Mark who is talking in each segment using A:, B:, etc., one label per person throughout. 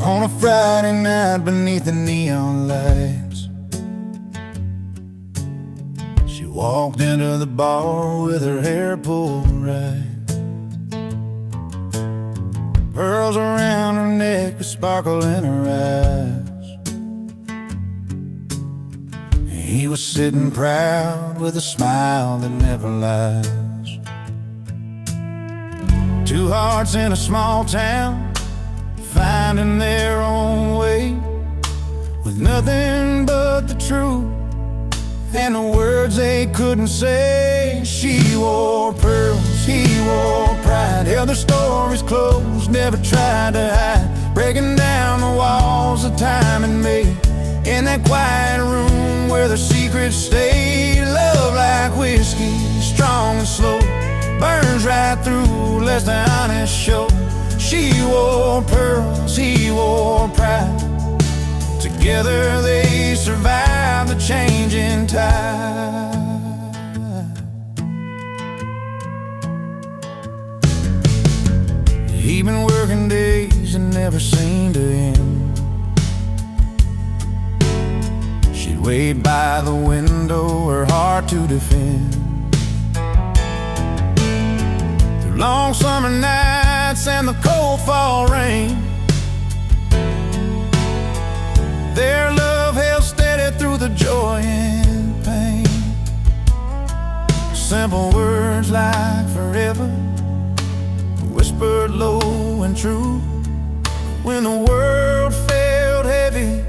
A: On a Friday night beneath the neon lights, she walked into the bar with her hair pulled right, pearls around her neck, a sparkle in her eyes. He was sitting proud with a smile that never lies. Two hearts in a small town, finding their own way, with nothing but the truth and the words they couldn't say. She wore pearls, he wore pride, held their stories close, never tried to hide, breaking down the walls of time had made. In that quiet room where their secrets stayed, love like whiskey, strong and slow, burns right through, lets the honest show. She wore pearls, he wore pride, together they survived the changing tide. He'd been working days that never seemed to end. She'd wait by the window, her heart to defend. Through long summer nights and the cold fall rain, their love held steady through the joy and pain. Simple words like forever, whispered low and true. When the world felt heavy,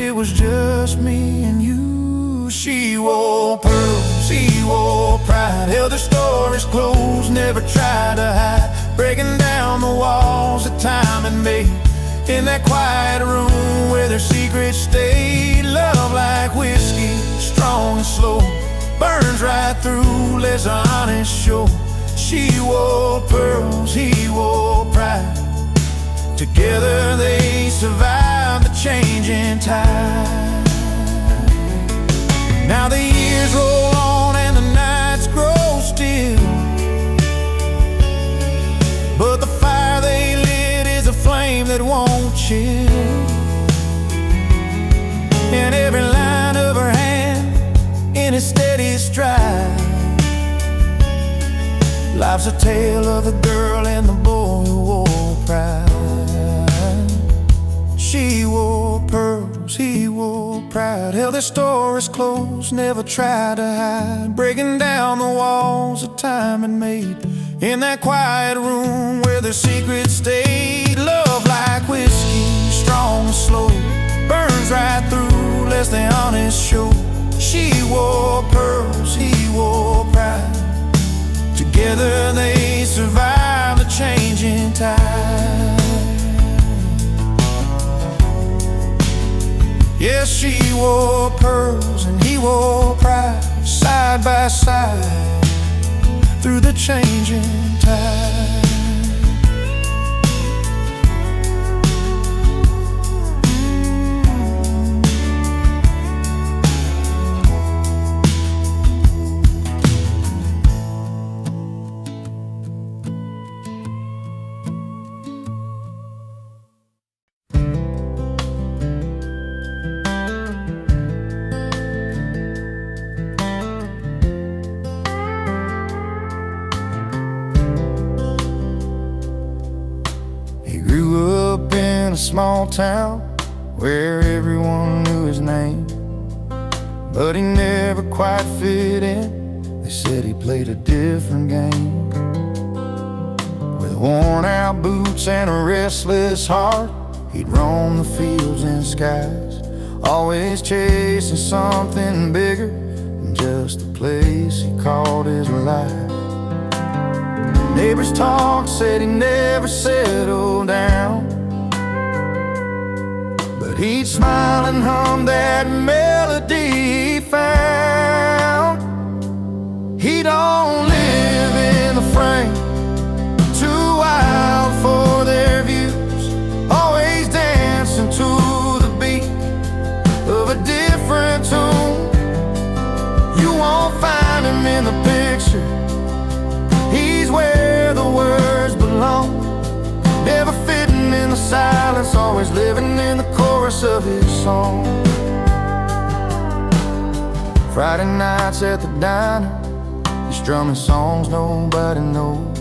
A: it was just me and you. She wore pearls, he wore pride, held their stories close, never tried to hide, breaking down the walls that time had made. In that quiet room where their secrets stayed, love like whiskey, strong and slow, burns right through, lets the honest show. She wore pearls, he wore pride, together they survived the changing tide. Now the years roll on and the nights grow still, but the fire they lit is a flame that won't chill. And every line of her hand in a steady stride, life's a tale of the girl and the boy who wore pride. She wore pearls, he wore pride, held their stories close, never tried to hide, breaking down the walls that time had made. In that quiet room where their secrets stayed, love like whiskey, strong and slow, burns right through, lets the honest show. She wore pearls, he wore pride, together they survived the changing tide. Yes, she wore pearls and he wore pride, side by side through the changing tide. Small town where everyone knew his name, but he never quite fit in. They said he played a different game. With worn out boots and a restless heart, he'd roam the fields and skies, always chasing something bigger than just the place he called his life. Neighbors talked, said he never settled down, he'd smile and hum that melody he found. He don't live in the frame, too wild for their views, always dancing to the beat of a different tune. You won't find him in the picture, he's where the words belong, never fitting in the silence, always always living in the chorus of his song. Friday nights at the diner, he's strumming songs nobody knows,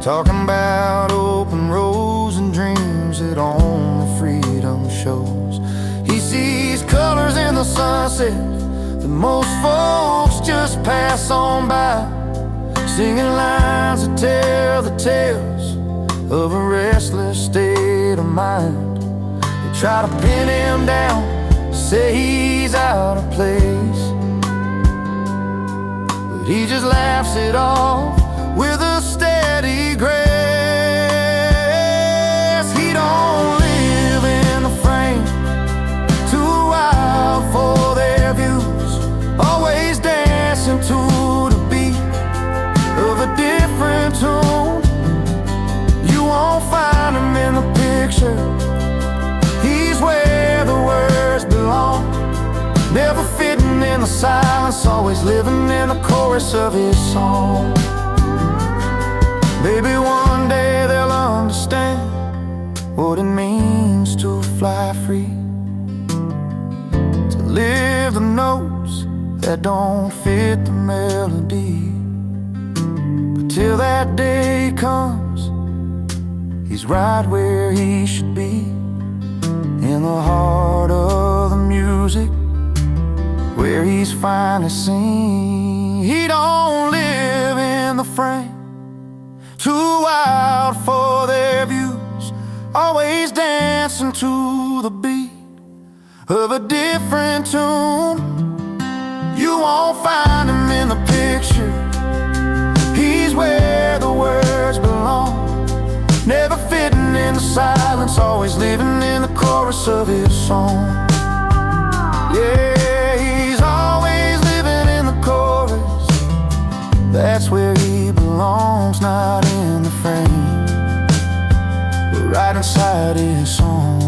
A: talking about open roads and dreams that only freedom shows. He sees colors in the sunset that most folks just pass on by, singing lines that tell the tales of a restless state of mind. They try to pin him down, say he's out of place, but he just laughs it off with a steady grace. He don't live in a frame, too wild for their views, always dancing to the beat of a different tune. You won't find him in the picture, he's where the words belong, never fitting in the silence, always living in the chorus of his song. Maybe one day they'll understand what it means to fly free, to live the notes that don't fit the melody. But till that day comes, he's right where he should be, in the heart of the music, where he's finally seen. He don't live in the frame, too wild for their views, always dancing to the beat of a different tune. You won't find him in the picture, he's where the words belong, never fitting in the silence, always living in the chorus of his song. Yeah, he's always living in the chorus, that's where he belongs, not in the frame, but right inside his song.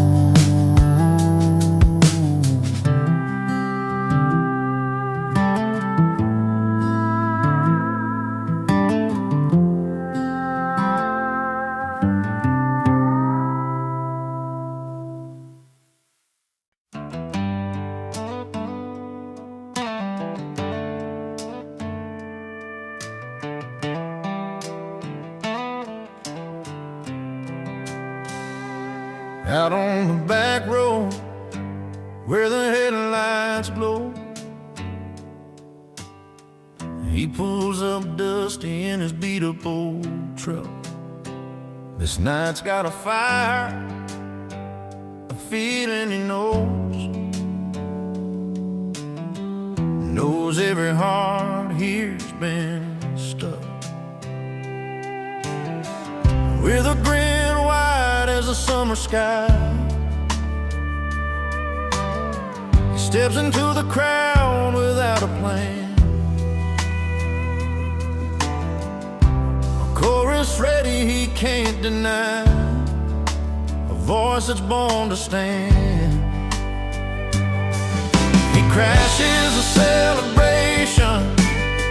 A: Out on the back road where the headlights glow, he pulls up dusty in his beat-up old truck. This night's got a fire, a feeling he knows every heart here's been stuck. With a grin wide as the summer sky, he steps into the crowd without a plan, a chorus ready he can't deny, a voice that's born to stand. He crashes a celebration,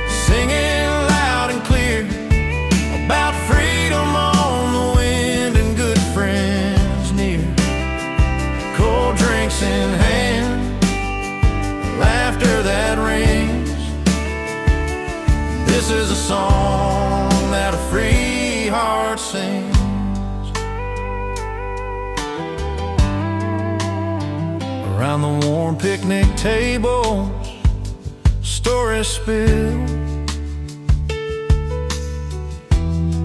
A: singing loud and clear about freedom on the wind and good friends near. Cold drinks in hand, laughter that rings. This is a song that a free heart sings. Around the warm picnic tables, stories spill,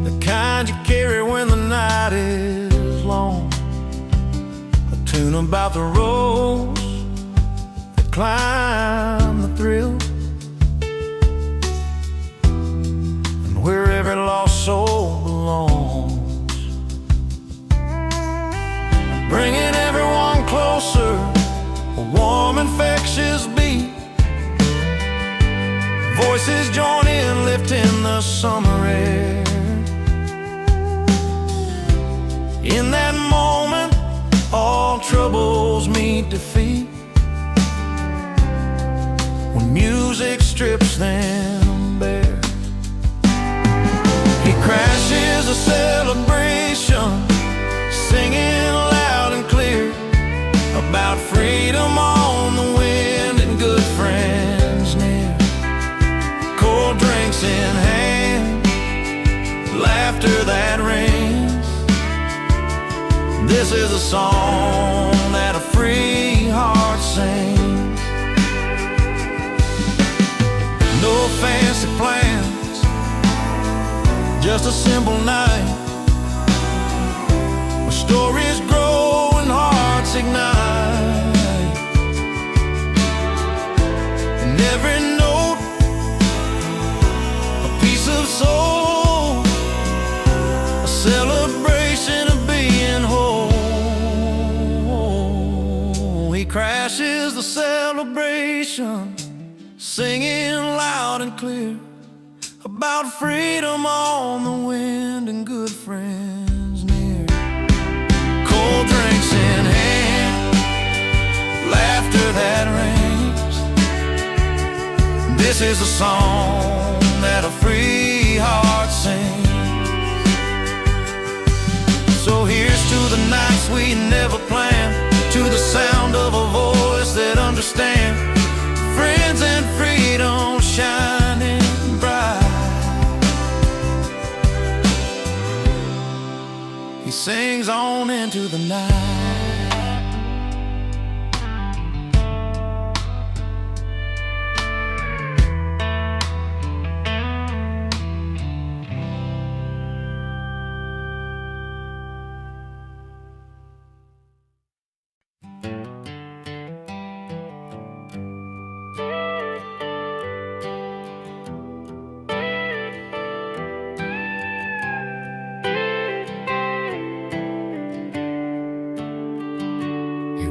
A: the kind you carry when the night is long, a tune about the roads that climb the thrill, and where every lost soul belongs, bringing everyone closer, a warm infectious beat. Voices join in, lifting the summer air. In that moment, all troubles meet defeat, when music strips them bare. He crashes a celebration, singing loud This is a song that a free heart sings. No fancy plans, just a simple night where stories grow and hearts ignite. And every note, a piece of soul, a celebration of being whole. He crashes the celebration, singing loud and clear about freedom on the wind and good friends near. Cold drinks in hand, laughter that rings. This is a song that a free heart sings. So here's to the nights we never planned, to the sound of a voice that understands. Friends and freedom shining bright. He sings on into the night.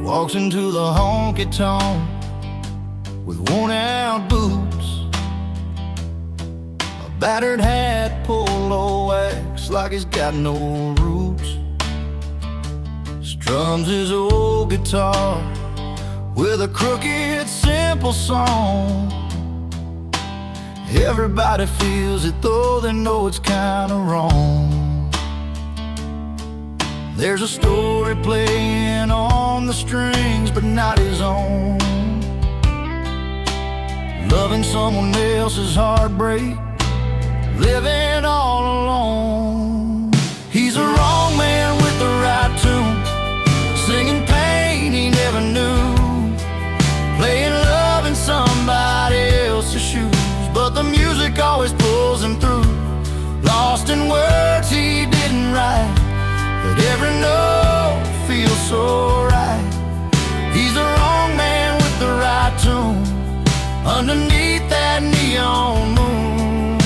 A: Walks into the honky-tonk with worn-out boots, a battered hat, polo wax like he's got no roots. Strums his old guitar with a crooked, simple song. Everybody feels it, though they know it's kinda wrong. There's a story playing on the strings, but not his own. Loving someone else's heartbreak, living all alone. He's a wrong man with the right tune, singing pain he never knew, playing love in somebody else's shoes, but the music always pulls him through. Lost in words he didn't write, but every note feels so right. He's the wrong man with the right tune, underneath that neon moon.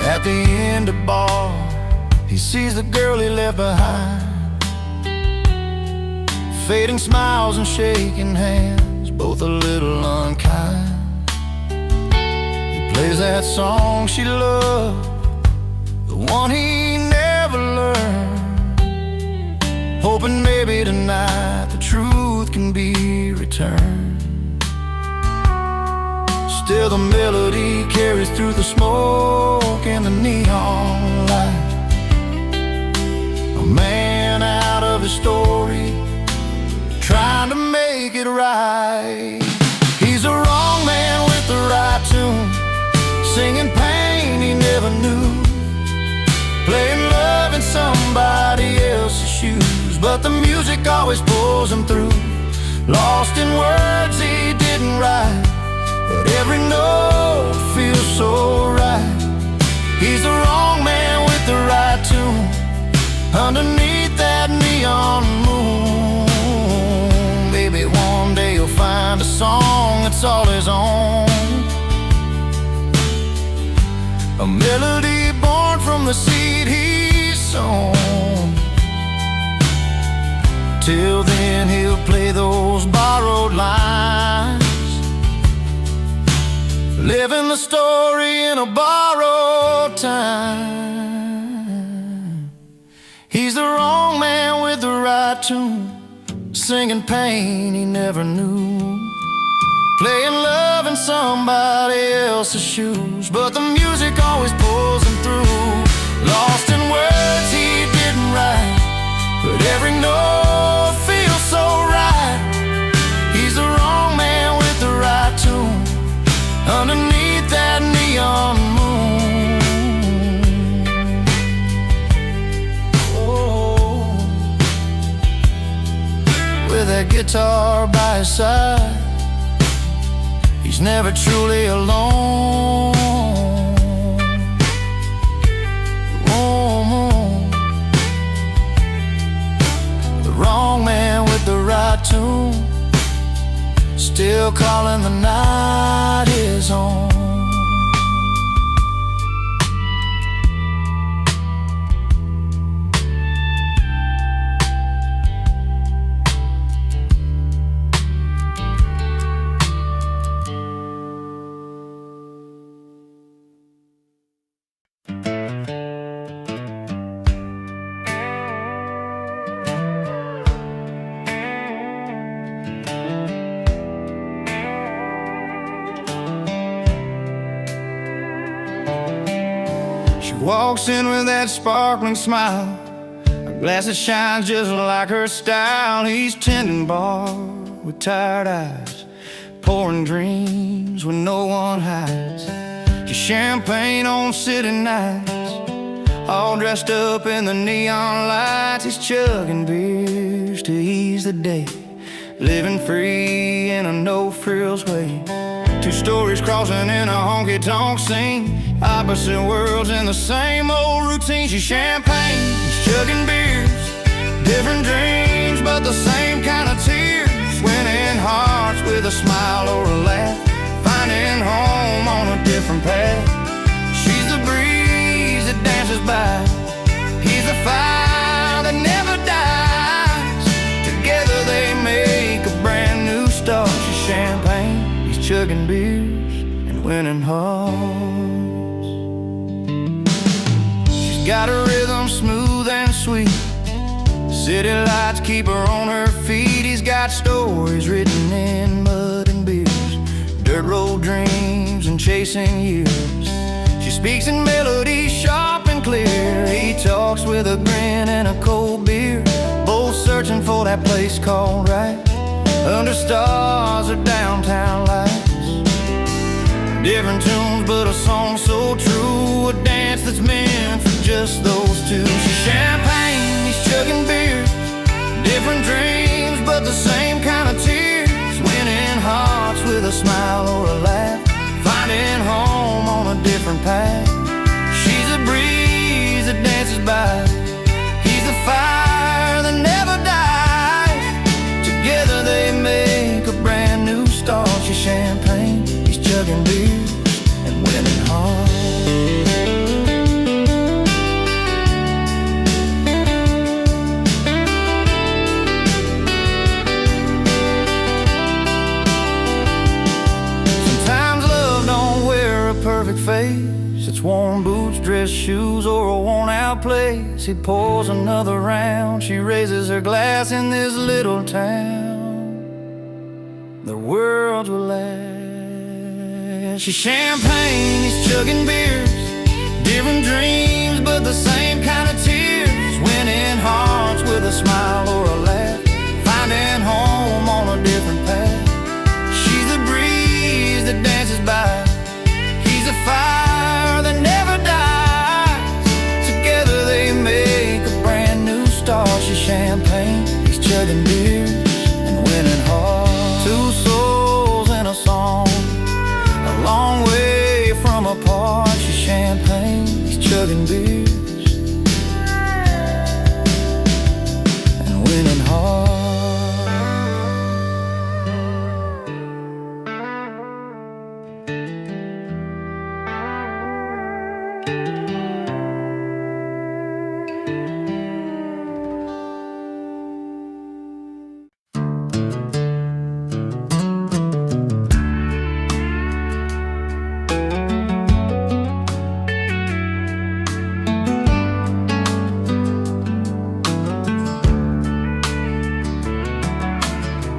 A: At the end of bar, he sees the girl he left behind, fading smiles and shaking hands, both a little unkind. Plays that song she loved, the one he never learned, hoping maybe tonight the truth can be returned. Still the melody carries through the smoke and the neon light. A man out of his story, trying to make it right. He's a wrong man with the right tune, singing pain he never knew, playing love in somebody else's shoes, but the music always pulls him through. Lost in words he didn't write, but every note feels so right. He's the wrong man with the right tune, underneath that neon moon. Maybe one day you'll find a song that's all his own, a melody born from the seed he's sown. Till then he'll play those borrowed lines, living the story in a borrowed time. He's the wrong man with the right tune, singing pain he never knew, playing love in somebody else's shoes, but the music always pulls him through. Lost in words he didn't write, but every note feels so right. He's the wrong man with the right tune, underneath that neon moon. guitar by his side. He's never truly alone. The wrong man with the right tune, still calling the night his own. She walks in with that sparkling smile, a glass that shines just like her style. He's tending bar with tired eyes, pouring dreams when no one hides. Just champagne on city nights, all dressed up in the neon lights. He's chugging beers to ease the day, living free in a no-frills way. Two stories crossing in a honky-tonk scene, opposite worlds in the same old routine. She's champagne, he's chugging beers, different dreams but the same kind of tears. Winning hearts with a smile or a laugh, finding home on a different path. She's the breeze that dances by, he's the fire that never dies. Together they make a brand new start. She's champagne, he's chugging beers and winning hearts. She's got a rhythm smooth and sweet, city lights keep her on her feet. He's got stories written in mud and beers, dirt road dreams and chasing years. She speaks in melodies sharp and clear, he talks with a grin and a cold beer. Both searching for that place called right, under stars or downtown lights. Different tunes but a song so true, a dance that's meant for just those two. She's champagne, he's chugging beers, different dreams but the same kind of tears. Winning hearts with a smile or a laugh, finding home on a different path. She's a breeze that dances by, he's the fire that never dies. Together they make a brand new start. She's champagne, he's chugging beers and winning hearts. Perfect face, it's worn boots, dress shoes, or a worn-out place. He pours another round, she raises her glass. In this little town, the world will last. She's champagne, he's chugging beers, different dreams but the same kind of tears. Winning hearts with a smile or a laugh, finding home on a different path. She's the breeze that dances by, he's a fire that never dies. Together they make a brand new start. She's champagne, he's chugging beers and winning hearts. Two souls in a song, a long way from apart. She's champagne, he's chugging beers and winning hearts.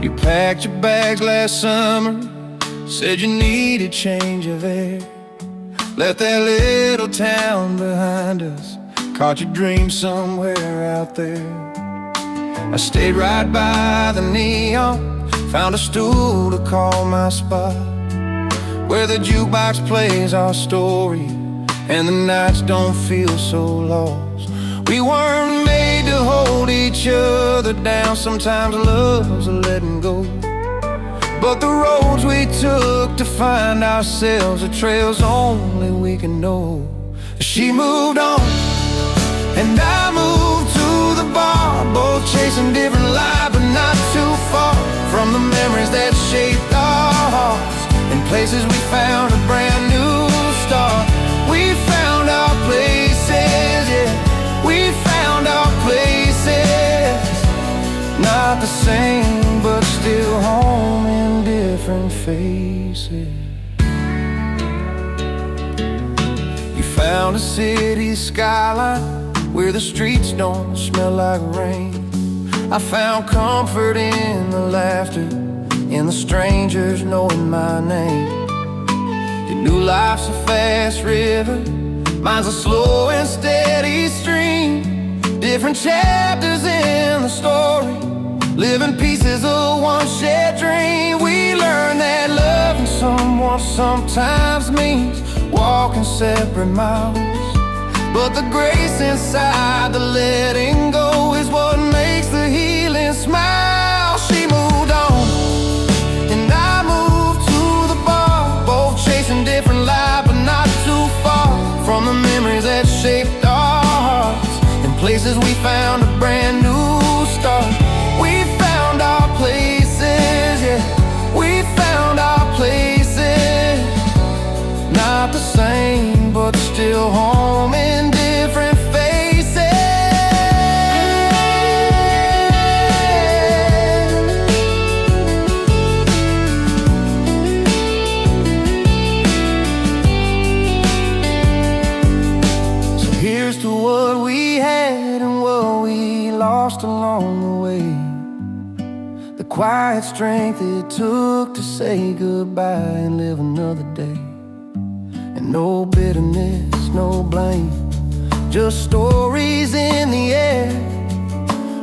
A: You packed your bags last summer, said you needed change of air. Left that little town behind us, caught your dream somewhere out there. I stayed right by the neon, found a stool to call my spot, where the jukebox plays our story and the nights don't feel so lost. We weren't made to hold each other down. Sometimes love's a letting go, but the roads we took to find ourselves are trails only we can know. She moved on, and I moved to the bar, both chasing different lives, but not too far from the memories that shaped our hearts. In places we found a brand new start. We found our places, yeah, we found our places. Not the same, but still home in different faces. You found a city skyline where the streets don't smell like rain. I found comfort in the laughter, in the strangers knowing my name. You knew life's a fast river, mine's a slow and steady stream. Different chapters in the story, living pieces of one shared dream. We learned that loving someone sometimes means walking separate miles, but the grace inside the letting go is what makes the healing smile. She moved on, and I moved to the bar, both chasing different lives, but not too far from the memories that shaped our hearts. In places we found a brand new start. We found our places, yeah, we found our places. Not the same, but still home in different faces. So here's to what we had and what we lost along the way. The quiet strength it took to say goodbye and live another day. And no bitterness, no blame, just stories in the air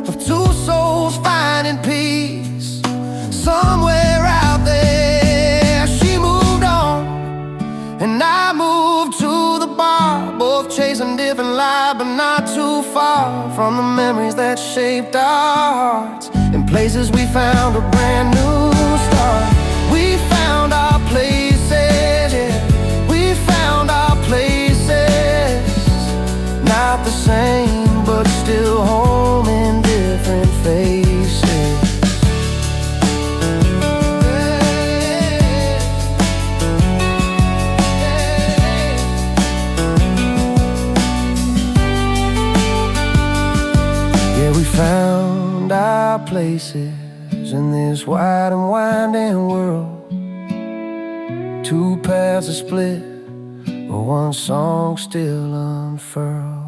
A: of two souls finding peace somewhere out there. She moved on, and I moved to the bar, both chasing different lives, but not too far from the memories that shaped our hearts. In places we found a brand new start. We found our places, yeah, we found our places. Not the same, but still home in different faces. Yeah, we found our places in this wide and winding world. Two paths are split, but one song still unfurled.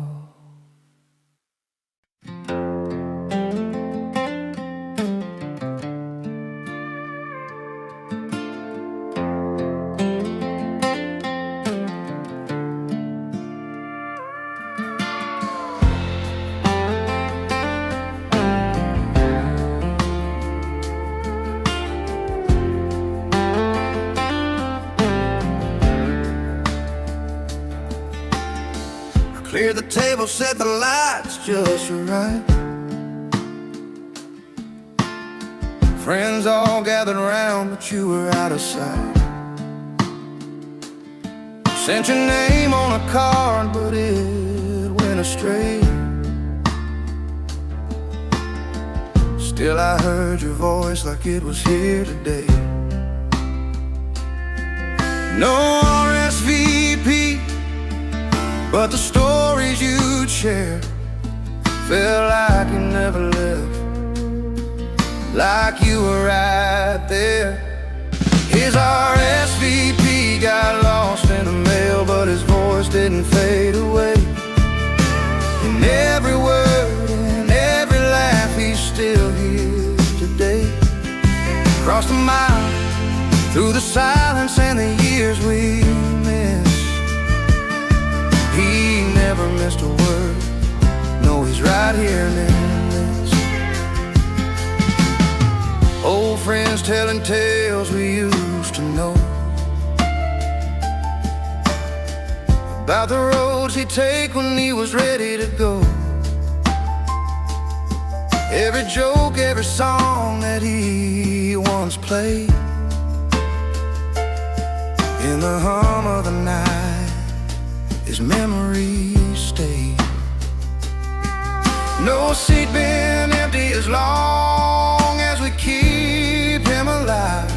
A: Clear the table, set the lights just right. Friends all gathered around, but you were out of sight. Sent your name on a card, but it went astray. Still I heard your voice like it was here today. No RSVP, but the stories you'd share felt like you never left, like you were right there. His RSVP got lost in the mail, but his voice didn't fade away. In every word and every laugh, he's still here today. Across the mile, through the silence and the years we missed, he never missed a word. No, he's right here in this. Old friends telling tales we used to know, about the roads he'd take when he was ready to go. Every joke, every song that he once played, in the hum of the night, his memories stay. No seat been empty as long as we keep him alive.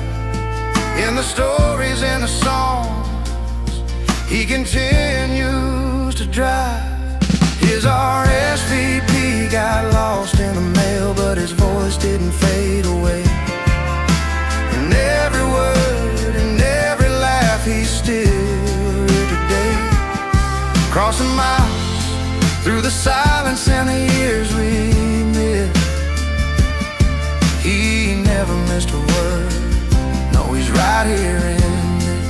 A: In the stories and the songs, he continues to drive. His RSVP got lost in the mail, but his voice didn't fade away. And every word and every laugh, he's still here today. Crossing miles through the silence and the years we missed, he never missed a word. No, he's right here in this.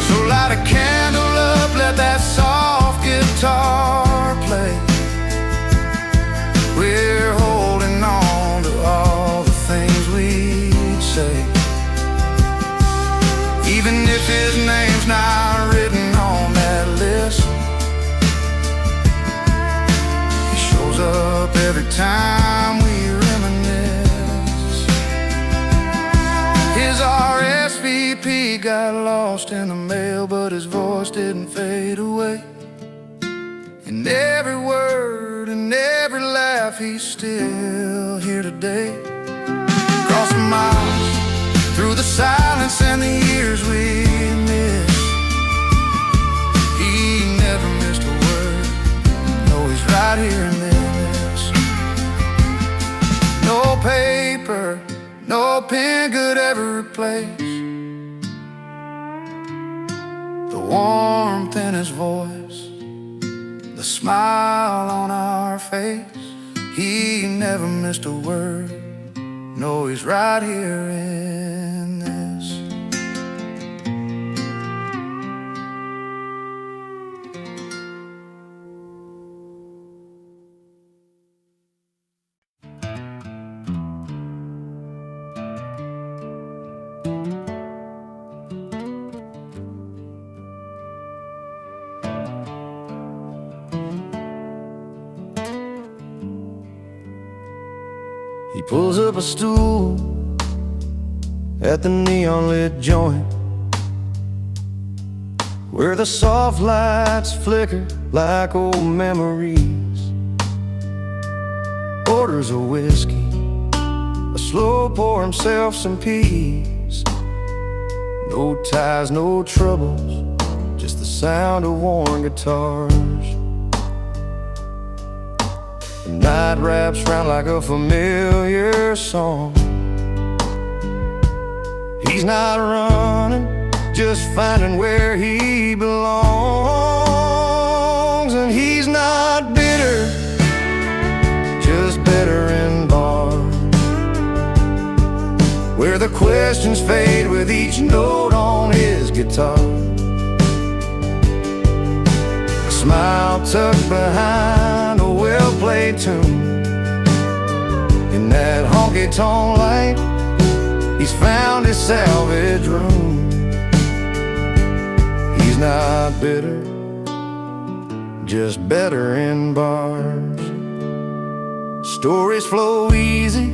A: So light a candle up, let that soft guitar play. We're holding on to all the things we'd say, even if his name's not written on that list. He shows up every time we reminisce. His RSVP got lost in the mail, but his voice didn't fade away. And every word and every laugh, he's still here today. Crossing miles through the silence and the years we missed, he never missed a word. No, he's right here in this. No paper, no pen could ever replace the warmth in his voice, the smile on our face. He never missed a word. No, he's right here in this. He pulls up a stool at the neon-lit joint, where the soft lights flicker like old memories. Orders a whiskey, a slow pour, himself some peace. No ties, no troubles, just the sound of worn guitars. The night wraps round like a familiar song. He's not running, just finding where he belongs. And he's not bitter, just better in bars, where the questions fade with each note on his guitar. A smile tucked behind a well-played tune, in that honky-tonk light, he's found his salvage room. He's not bitter, just better in bars. Stories flow easy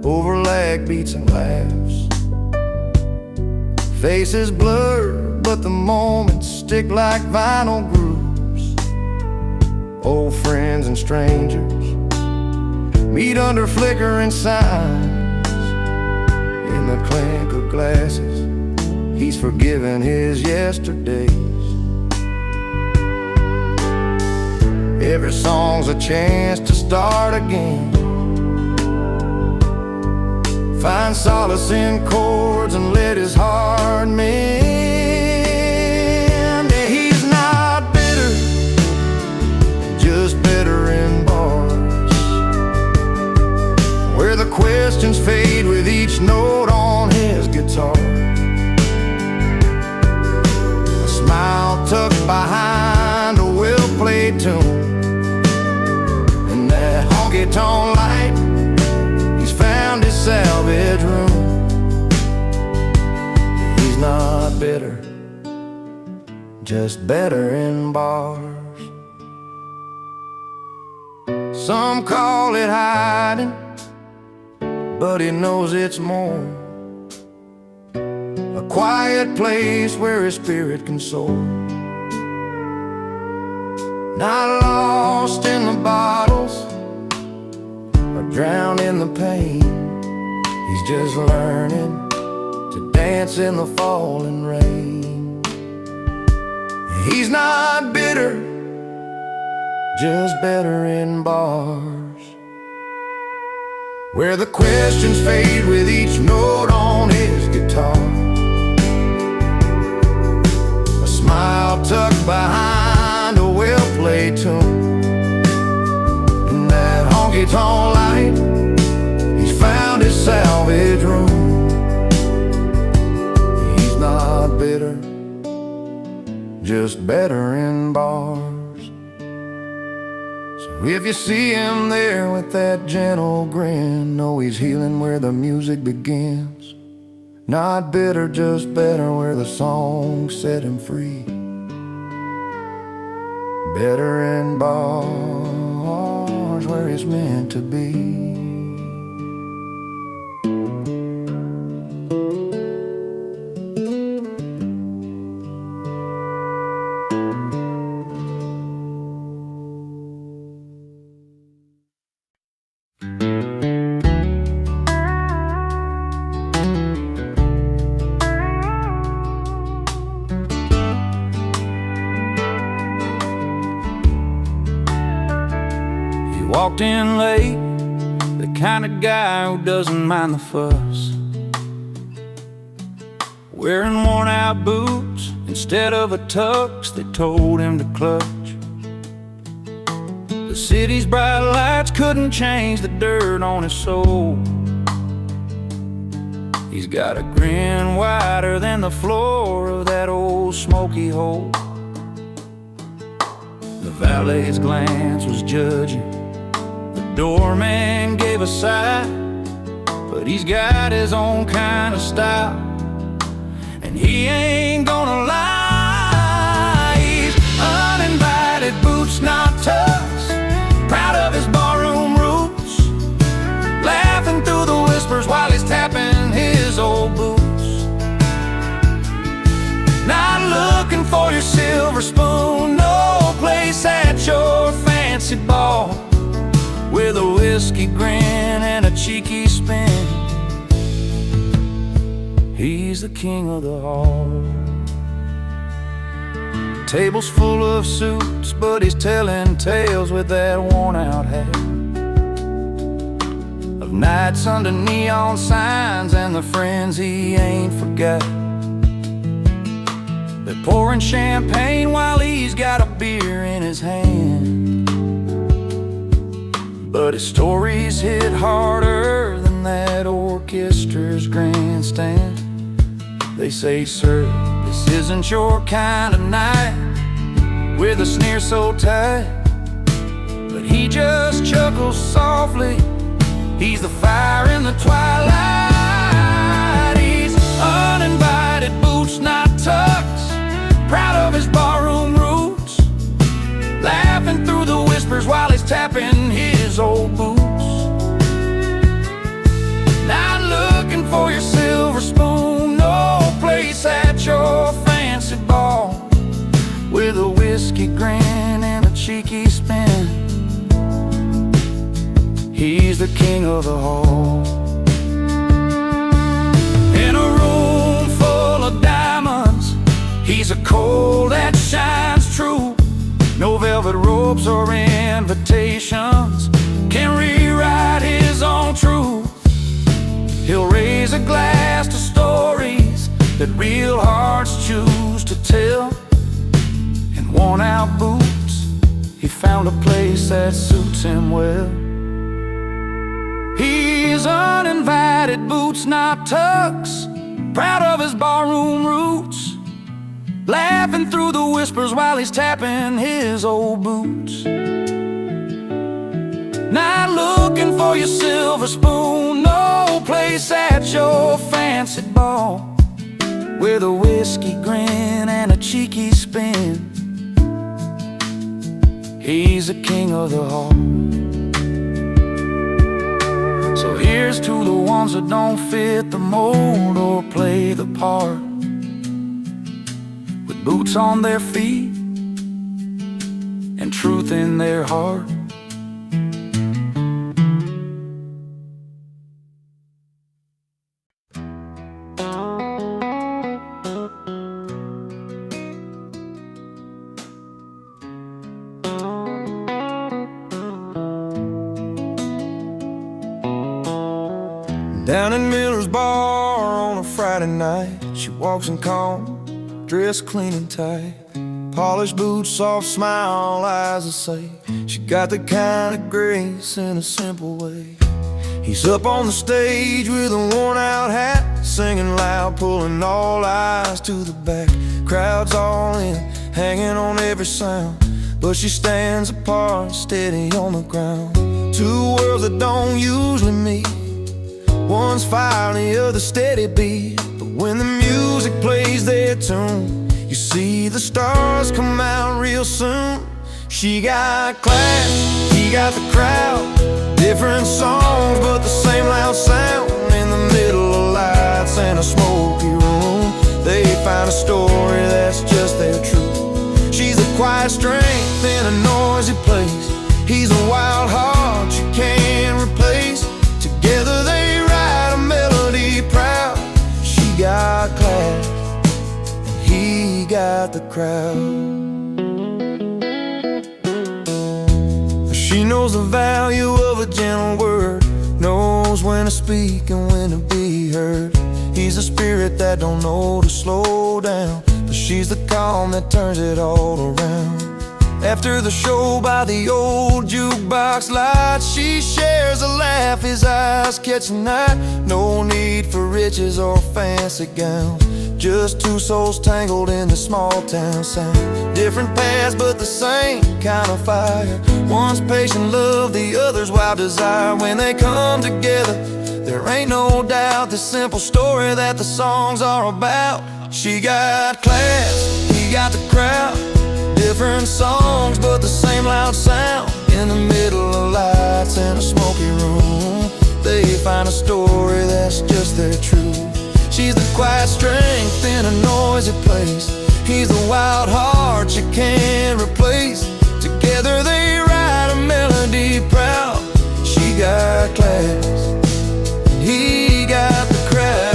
A: over lag beats and laughs. Faces blur, but the moments stick like vinyl grooves. Old friends and strangers meet under flickering signs. In the clink of glasses, he's forgiven his yesterdays. Every song's a chance to start again. Find solace in chords and let his heart mend. Yeah, he's not bitter, just better in bars, where the questions fade with each note on his guitar. A smile tucked behind a well-played tune, in that honky-tonk light, he's found his salvage room. He's not bitter, just better in bars. Some call it hiding, but he knows it's more. A quiet place where his spirit can soar. Not lost in the bottles or drowned in the pain. He's just learning to dance in the falling rain. He's not bitter, just better in bars, where the questions fade with each note on his guitar. A smile tucked behind a well-played tune. In that honky-tonk light, he's found his salvage room. He's not bitter, just better in bars. So if you see him there with that gentle grin, know he's healing where the music begins. Not bitter, just better where the song set him free. Better in bars where he's meant to be. Walked in late, the kind of guy who doesn't mind the fuss, wearing worn-out boots instead of a tux they told him to clutch. The city's bright lights couldn't change the dirt on his soul. He's got a grin wider than the floor of that old smoky hole. The valet's glance was judging, doorman gave a sigh, but he's got his own kind of style, and he ain't gonna lie. He's uninvited, boots not tucks, proud of his barroom roots, laughing through the whispers while he's tapping his old boots. Not looking for your silver spoon, no place at your fancy ball, with a whiskey grin and a cheeky spin. He's the king of the hall. Tables full of suits, but he's telling tales with that worn-out hat, of nights under neon signs and the friends he ain't forgot. They're pouring champagne while he's got a beer in his hand, but his stories hit harder than that orchestra's grandstand. They say, sir, this isn't your kind of night, with a sneer so tight, but he just chuckles softly. He's the fire in the twilight. He's uninvited, boots not tucks, proud of his barroom roots, laughing through the whispers while he's tapping his old boots. Not looking for your silver spoon, no place at your fancy ball, with a whiskey grin and a cheeky spin. He's the king of the hall. In a room full of diamonds, he's a coal that shines true. No velvet ropes or invitations can rewrite his own truth. He'll raise a glass to stories that real hearts choose to tell. In worn-out boots, he found a place that suits him well. He's uninvited, boots not tucks, proud of his barroom roots, laughing through the whispers while he's tapping his old boots. Not looking for your silver spoon, no place at your fancy ball, with a whiskey grin and a cheeky spin. He's the king of the hall. here's to the ones that don't fit the mold or play the part, with boots on their feet and truth in their heart.
B: Down in Miller's bar on a Friday night, she walks in calm, dressed clean and tight, polished boots, soft smile, eyes that say she got the kind of grace in a simple way. He's up on the stage with a worn-out hat, singing loud, pulling all eyes to the back. Crowd's all in, hanging on every sound, but she stands apart, steady on the ground. Two worlds that don't usually meet, one's fire and the other steady beat. But when the music plays their tune, you see the stars come out real soon. She got class, he got the crowd, different songs but the same loud sound. In the middle of lights and a smoky room, they find a story that's just their truth. She's a quiet strength in a noisy place, he's a wild heart you can't replace. Together they write a melody proud. She got class and he got the crowd. She knows the value of a gentle word, knows when to speak and when to be heard. He's a spirit that don't know to slow down, but she's the calm that turns it all around. After the show by the old jukebox lights, she shares a laugh, his eyes catch a night. No need for riches or fancy gowns, just two souls tangled in the small town sound. Different paths but the same kind of fire, one's patient love, the other's wild desire. When they come together, there ain't no doubt the simple story that the songs are about. She got class, he got the crowd, different songs but the same loud sound. In the middle of lights and a smoky room, they find a story that's just their truth. She's the quiet strength in a noisy place, he's the wild heart you can't replace. Together they write a melody proud. She got class and he got the crowd.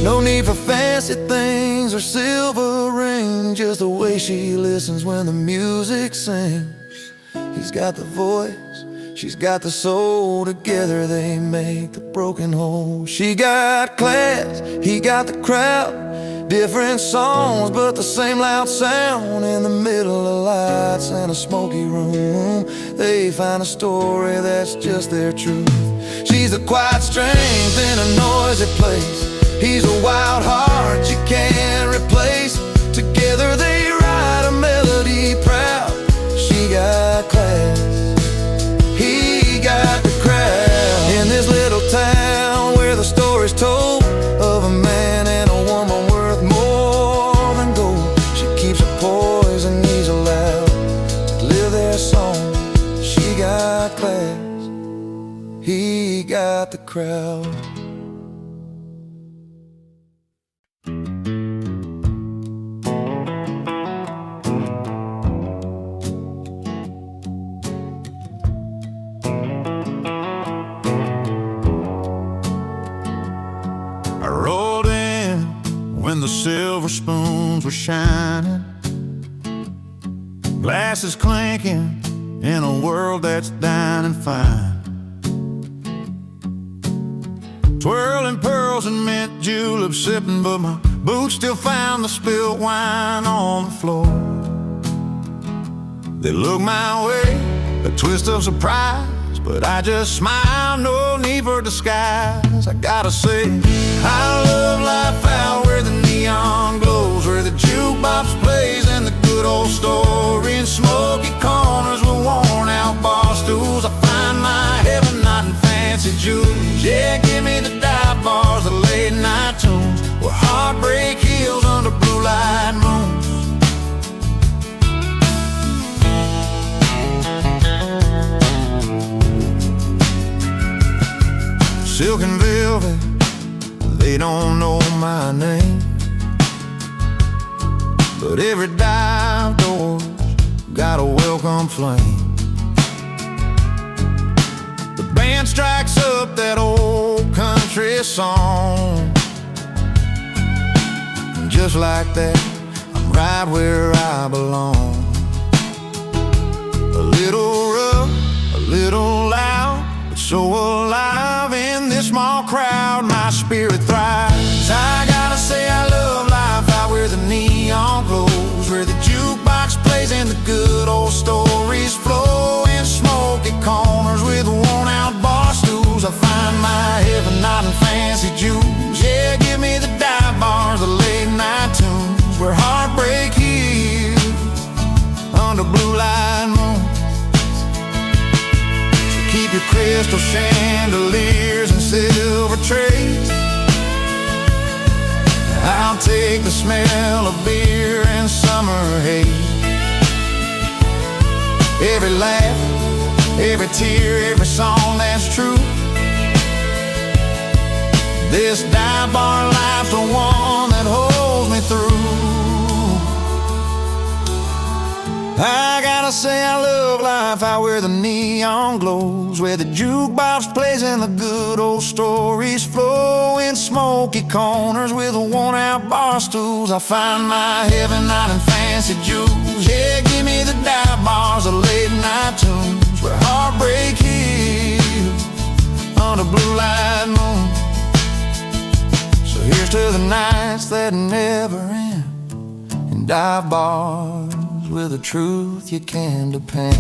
B: No need for fancy things or silver rings, just the way she listens when the music sings. He's got the voice, she's got the soul, together they make the broken whole. She got class, he got the crowd, different songs but the same loud sound. In the middle of lights and a smoky room, they find a story that's just their truth. She's a quiet strength in a noisy place, he's a wild heart you can't replace. Together they write a melody proud. She got class, he got the crowd. In this little town where the story's told of a man and a woman worth more than gold, she keeps her poise and he's allowed to live their song. She got class, he got the crowd.
A: When the silver spoons were shining, glasses clinking in a world that's dining fine, twirling pearls and mint juleps sipping, but my boots still found the spilled wine on the floor. They look my way, a twist of surprise, but I just smile, no need for disguise. I gotta say, I love life out where the neon glows, where the jukebox plays and the good old story. In smoky corners with worn out bar stools, I find my heaven not in fancy jewels. Yeah, give me the dive bars, the late night tunes, silk and velvet, they don't know my name. But every dive door's got a welcome flame. The band strikes up that old country song, and just like that, I'm right where I belong. A little rough, a little loud, but so alive in this small crowd, my spirit thrives. I gotta say I love life out where the neon glows, where the jukebox plays and the good old stories flow, in smoky corners with worn-out bar stools. I find my heaven not in fancy jewels. Yeah, give me the dive bars, the late-night tunes, where heartbreak heals under blue light moons. So keep your crystal chandeliers and silver trays. I'll take the smell of beer and summer haze. Every laugh, every tear, every song that's true. This dive bar life's the one that holds me through. I gotta say I love life out where the neon glows, where the jukebox plays and the good old stories flow, in smoky corners with worn-out bar stools. I find my heaven not in fancy jewels. Yeah, give me the dive bars, the late-night tunes, where heartbreak heals under blue light moon. So here's to the nights that never end, and dive bars with a truth you can depend.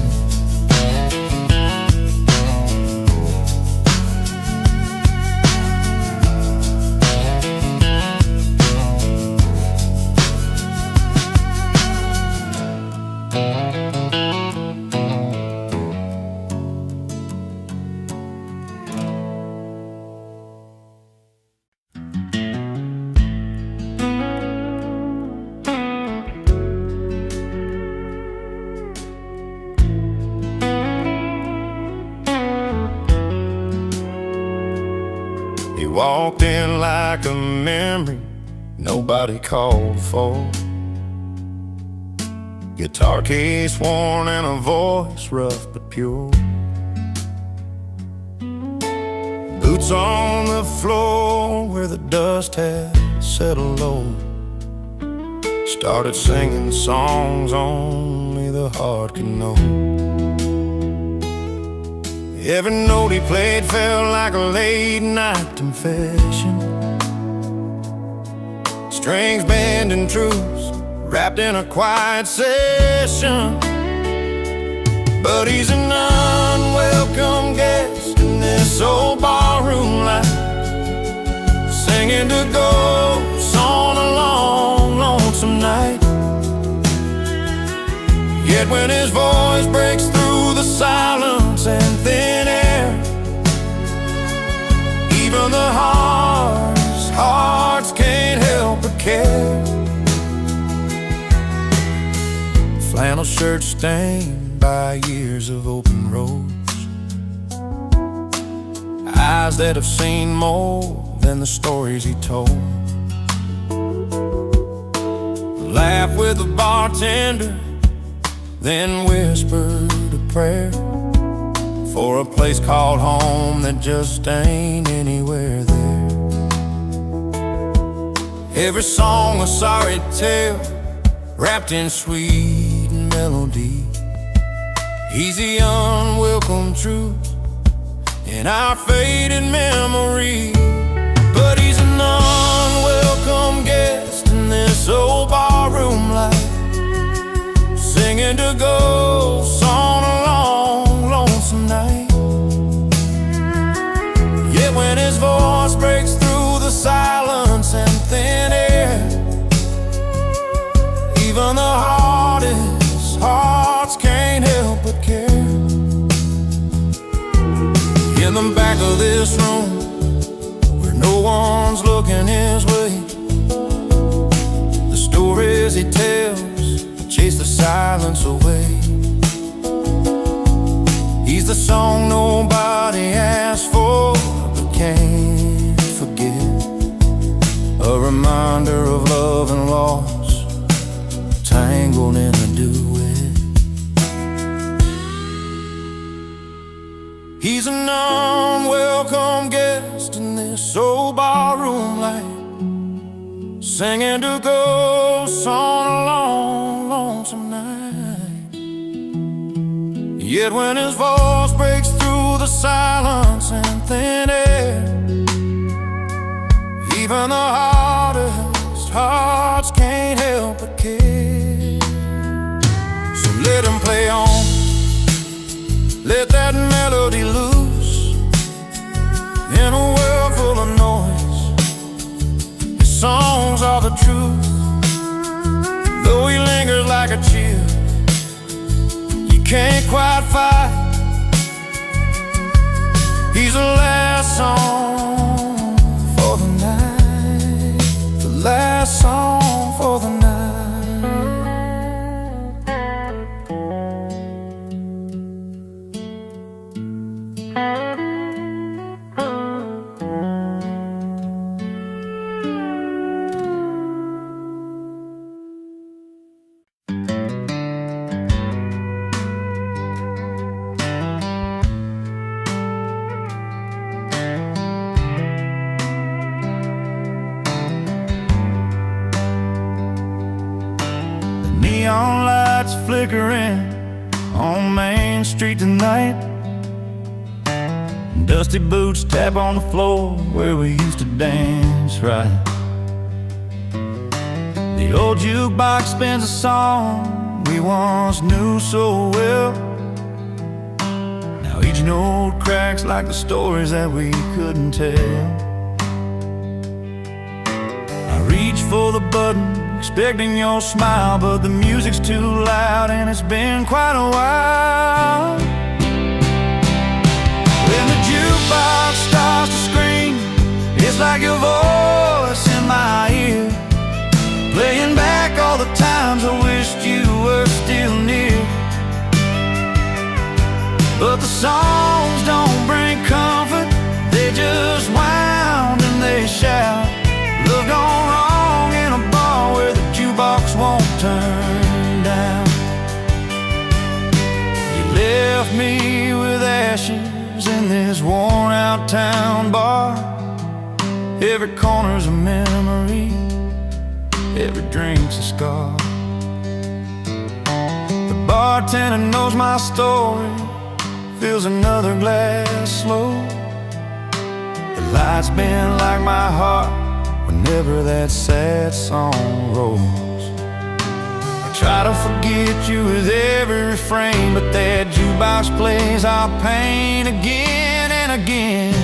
B: He walked in like a memory nobody called for. Guitar case worn and a voice rough but pure. Boots on the floor where the dust had settled low. Started singing songs only the heart could know. Every note he played felt like a late-night confession. Strings bending truths wrapped in a quiet session. But he's an unwelcome guest in this old barroom life, singing to ghosts on a long, lonesome night. Yet when his voice breaks through the silence and thin air, even the hardest hearts can't help but care. Flannel shirt stained by years of open roads, eyes that have seen more than the stories he told. Laughed with the bartender, then whispered a prayer for a place called home that just ain't anywhere there. Every song a sorry tale wrapped in sweet melody. He's the unwelcome truth in our faded memory. But he's an unwelcome guest in this old barroom life, singing to ghosts on a long, lonesome night. Yet when his voice breaks through the silence and thin air, even the hardest hearts can't help but care. In the back of this room, where no one's looking his way, the stories he tells chase the silence away. He's the song nobody asked for but came.
A: reminder of love and loss, tangled in a duet. He's an unwelcome guest in this old barroom light, singing to ghosts on a long, lonesome night. Yet when his voice breaks through the silence and thin air, even the hardest hearts can't help but care. So let him play on, let that melody loose. In a world full of noise, his songs are the truth. Though he lingers like a chill, you can't quite fight. He's the last song for the night, the last song for the night. Neon lights flickering on Main Street tonight. Dusty boots tap on the floor where we used to dance right. The old jukebox spins a song we once knew so well. Now each note cracks like the stories that we couldn't tell. I reach for the button, expecting your smile, but the music's too loud and it's been quite a while. When the jukebox starts to scream, it's like your voice in my ear, playing back all the times I wished you were still near. But the songs don't bring comfort, they just wound and they shout. Love gone wrong in a bar where the jukebox won't turn down. You left me with ashes in this worn out town bar. Every corner's a memory, every drink's a scar. The bartender knows my story, fills another glass slow. The lights bend like my heart whenever that sad song rolls. I try to forget you with every refrain, but that jukebox plays our pain again and again.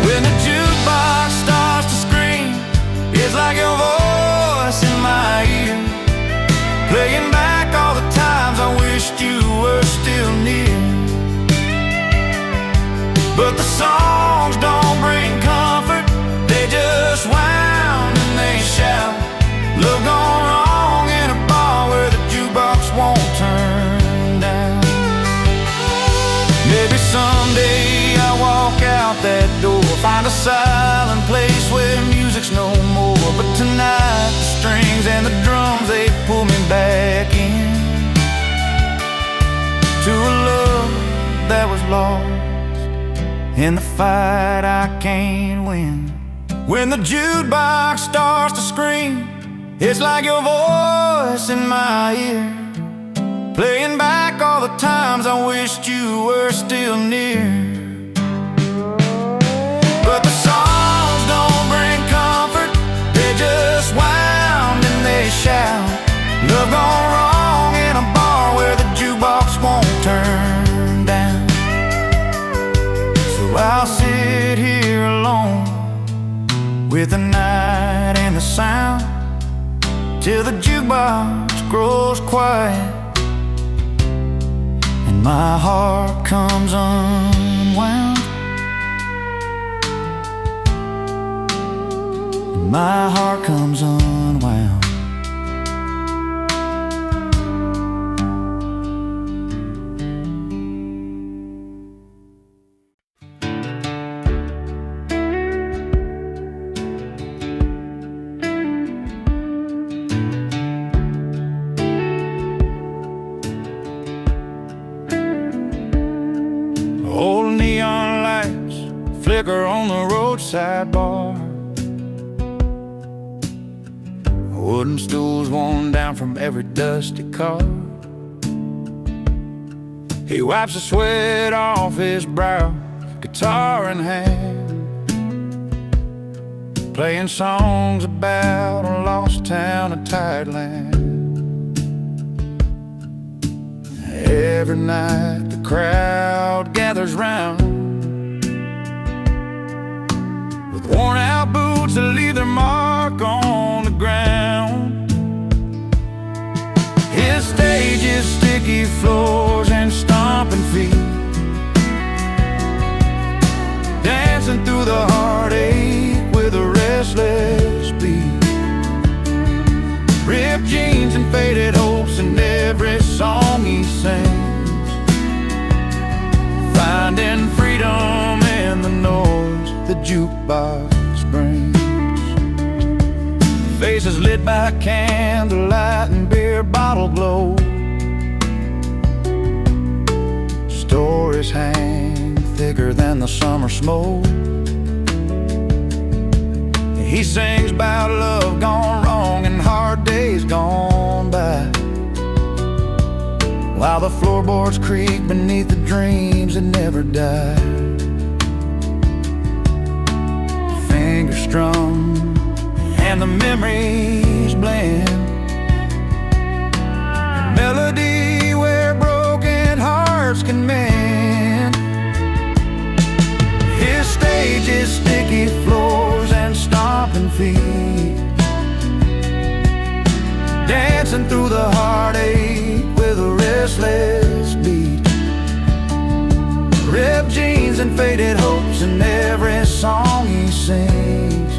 A: When the jukebox starts to scream, it's like your voice in my ear, playing back all the times I wished you were still near. But the songs don't bring comfort, they just wound and they shout. Love gone wrong in a bar where the jukebox won't turn down. Maybe someday I'll walk out that door, find a silent place where music's no more. But tonight the strings and the drums, they pull me back in to a love that was lost in the fight I can't win. When the jukebox starts to scream, it's like your voice in my ear, playing back all the times I wished you were still near. But the songs don't bring comfort, they just wound and they shout. Love gone wrong in a bar where the jukebox won't turn down. So I'll sit here alone with the night and the sound, till the jukebox grows quiet and my heart comes unwound. And my heart comes unwound. liquor on the roadside bar, wooden stools worn down from every dusty car. He wipes the sweat off his brow, guitar in hand, playing songs about a lost town, a tired land. Every night the crowd gathers round, with worn out boots that leave their mark on the ground. His stage is sticky floors and stomping feet, dancing through the heartache with a restless beat. Ripped jeans and faded hopes in every song he sings, finding freedom in the noise the jukebox brings. Faces lit by candlelight and beer bottle glow, stories hang thicker than the summer smoke. He sings about love gone wrong and hard days gone by, while the floorboards creak beneath the dreams that never die. Fingers strum and the memories blend, a melody where broken hearts can mend. His stage is sticky floors and stomping feet, dancing through the heartache with a restless beat. Ripped jeans and faded hopes in every song he sings,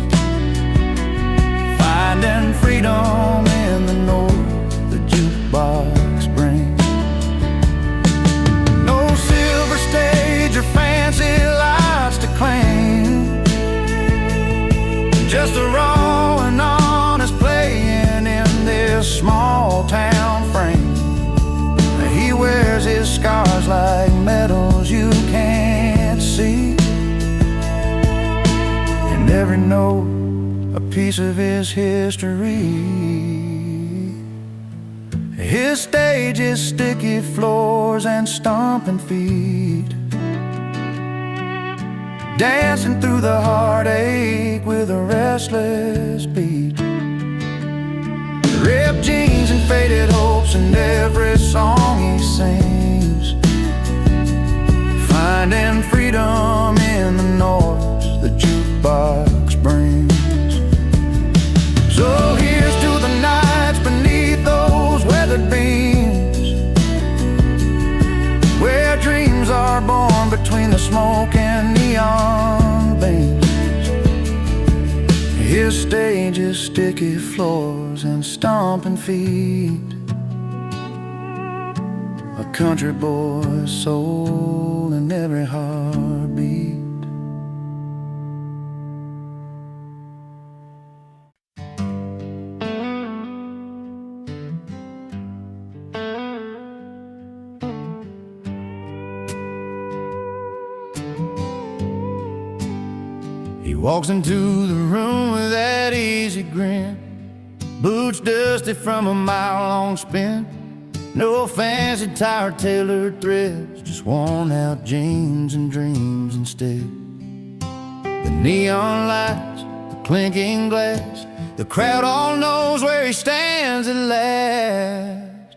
A: finding freedom in the noise the jukebox brings. No silver stage or fancy lights to claim, just a raw and honest playing in this small town frame. He wears his scars like medals you can't see, and every note a piece of his history. His stage is sticky floors and stomping feet, dancing through the heartache with a restless beat. Ripped jeans and faded hopes in every song he sings, finding freedom in the noise the jukebox brings. So here's to the nights beneath those weathered beams, where dreams are born between the smoke and neon beams. His stage is sticky floors and stomping feet, a country boy's soul in every heartbeat. He walks into the room with that easy grin, boots dusty from a mile-long spin. No fancy tie or tailored threads, just worn-out jeans and dreams instead. The neon lights, the clinking glass, the crowd all knows where he stands at last.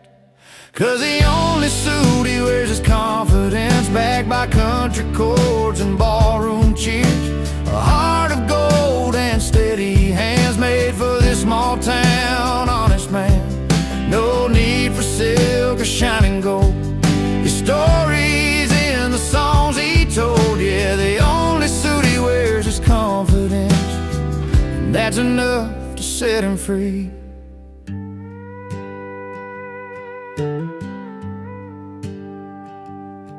A: 'Cause the only suit he wears is confidence, backed by country chords and ballroom cheers. A heart of gold and steady hands, made for this small town honest man. No need for silk or shining gold, his story's in the songs he told. Yeah, the only suit he wears is confidence, and that's enough to set him free.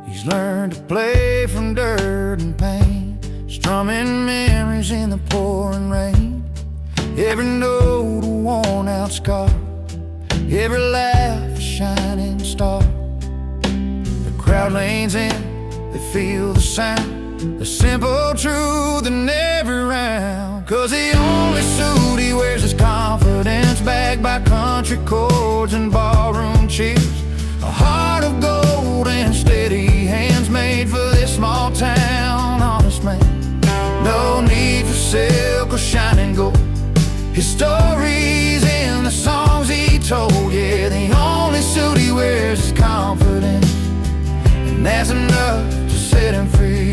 A: He's learned to play from dirt and pain, strumming memories in the pouring rain. Every note a worn-out scar, every laugh a shining star. The crowd leans in, they feel the sound, the simple truth in every round. 'Cause the only suit he wears is confidence, backed by country chords and ballroom cheers. A heart of gold and steady hands made for this small town, honest man. No need for silk or shining gold. His stories in the songs he told. Yeah, the only suit he wears is confidence, and that's enough to set him free.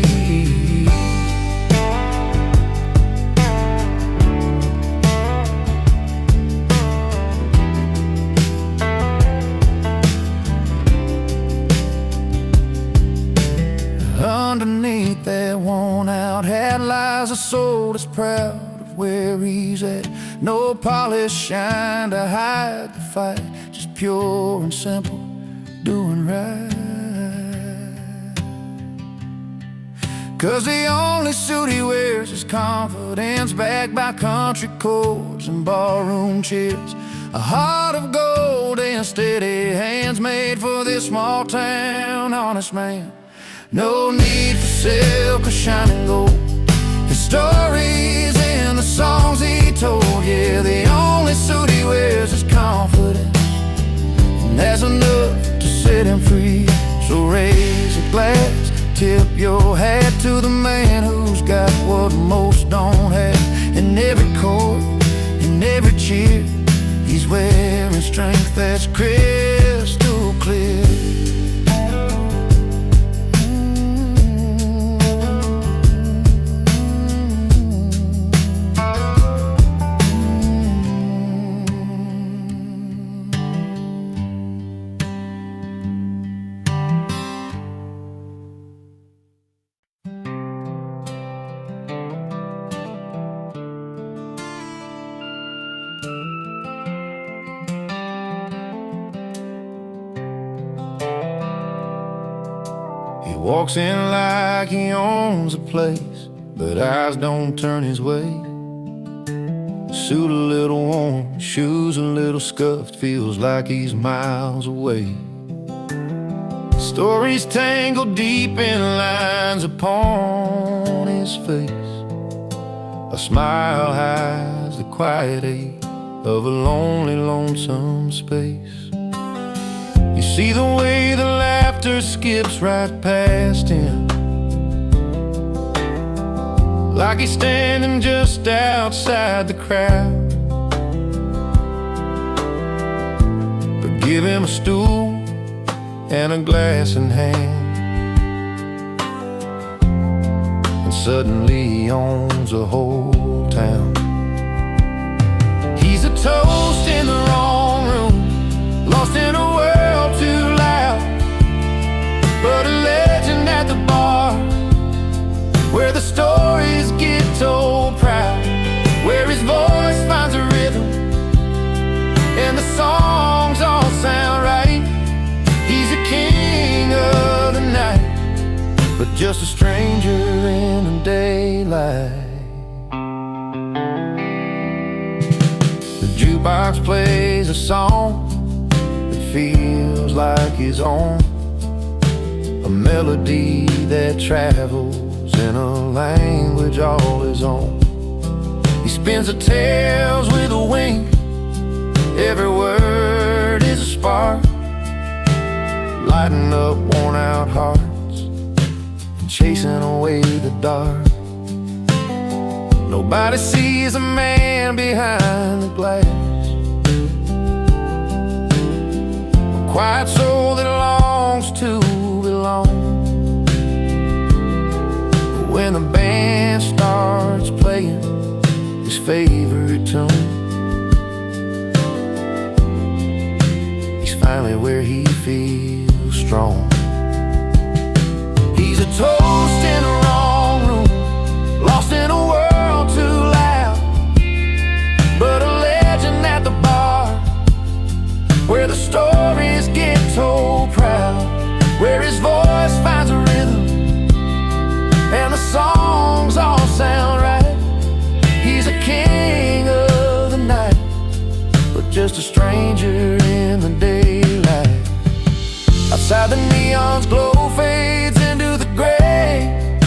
A: Underneath that worn-out hat lies a soul that's proud of where he's at. No polish shine to hide the fight, just pure and simple, doing right. 'Cause the only suit he wears is confidence, backed by country chords and ballroom cheers. A heart of gold and steady hands made for this small town, honest man. No need for silk or shining gold. His stories in the songs he told. Yeah, the only suit he wears is confidence, and that's enough to set him free. So raise a glass, tip your hat to the man who's got what most don't have. In every chord, in every cheer, he's wearing strength that's crystal clear. Walks in like he owns a place, but eyes don't turn his way. Suit a little worn, shoes a little scuffed, feels like he's miles away. Stories tangled deep in lines upon his face. A smile hides the quiet ache of a lonely, lonesome space. You see the way the laughter skips right past him, like he's standing just outside the crowd. But give him a stool and a glass in hand, and suddenly he owns a whole town. He's a toast in the wrong room, lost in a world too loud, but a legend at the bar, where the stories get told proud, where his voice finds a rhythm and the songs all sound right. He's a king of the night, but just a stranger in the daylight. The jukebox plays a song that feels like his own, a melody that travels in a language all his own. He spins the tales with a wink, every word is a spark, lighting up worn-out hearts and chasing away the dark. Nobody sees a man behind the glass, a quiet soul that longs to belong. When the band starts playing his favorite tune, he's finally where he feels strong. He's a toast in the wrong room, lost in a world too loud, but a legend at the bar, where the stories get told proud, where his voice finds a rhythm and the songs all sound right. He's a king of the night, but just a stranger in the daylight. Outside the neon's glow fades into the gray,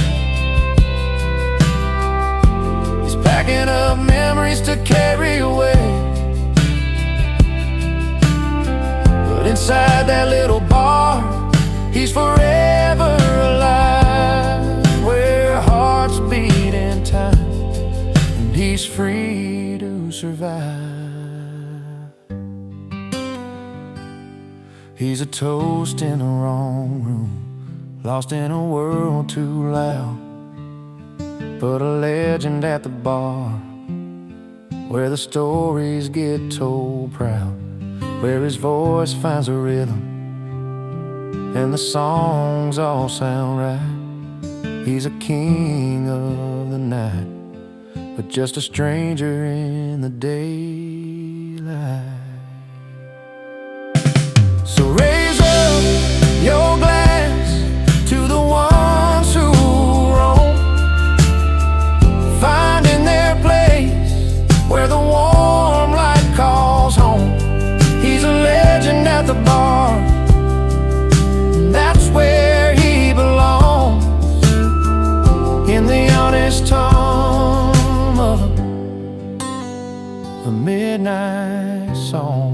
B: survive. He's a toast in the wrong room, lost in a world too loud, but a legend at the bar, where the stories get told proud, where his voice finds a rhythm and the songs all sound right. He's a king of the night, but just a stranger in the daylight. So raise up your glass to the ones who roam, finding their place where the warm light calls home. He's a legend at the bar, that's where he belongs, in the honest hum of a midnight song.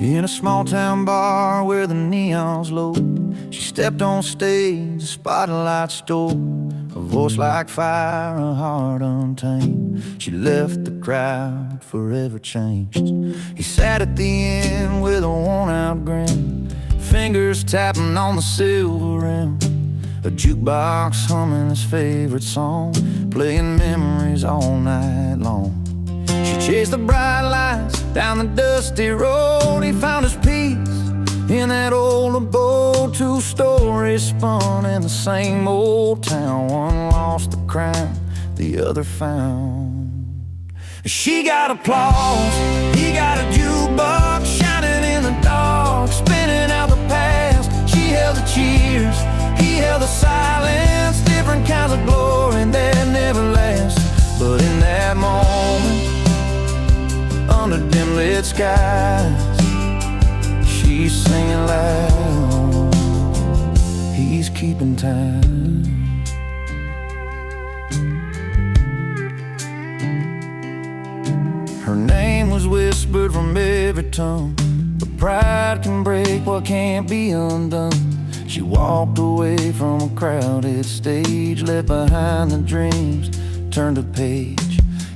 B: In a small town bar where the neon's low, she stepped on stage, the spotlight stole. A voice like fire, a heart untamed. She left the crowd forever changed. He sat at the end with a worn-out grin, fingers tapping on the silver rim, a jukebox humming his favorite song, playing memories all night long. She chased the bright lights down the dusty road. He found his peace in that old abode. Two stories spun in the same old town. One lost the crown, the other found. She got applause, he got a jukebox shining in the dark, spinning out the past. She held the cheers, he held the silence, different kinds of glory that never last. But in that moment, under dim lit skies, she's singing loud, he's keeping time. Her name was whispered from every tongue, but pride can break what can't be undone. She walked away from a crowded stage, left behind the dreams, turned a page.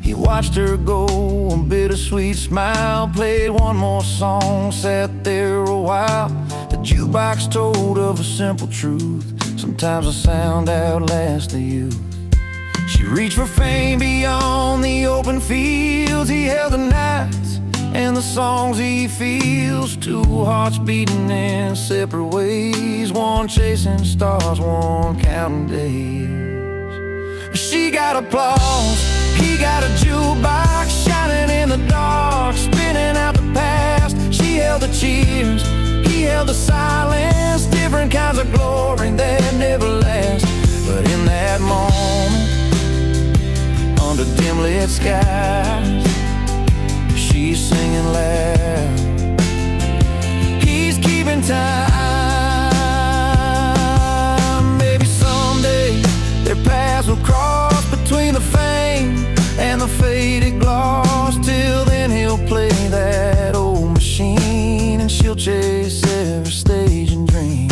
B: He watched her go, a bittersweet smile, played one more song, sat there a while. The jukebox told of a simple truth, sometimes the sound outlasts the youth. She reached for fame beyond the open fields. He held the nights and the songs he feels. Two hearts beating in separate ways, one chasing stars, one counting days. She got applause, he got a jukebox shining in the dark, spinning out the past. She held the cheers, he held the silence, different kinds of glory that never last. But in that moment, under dim lit skies, she's singing loud, he's keeping time. Maybe someday their paths will cross between the fame and the faded gloss. Till then he'll play that old machine, and she'll chase every stage and dream.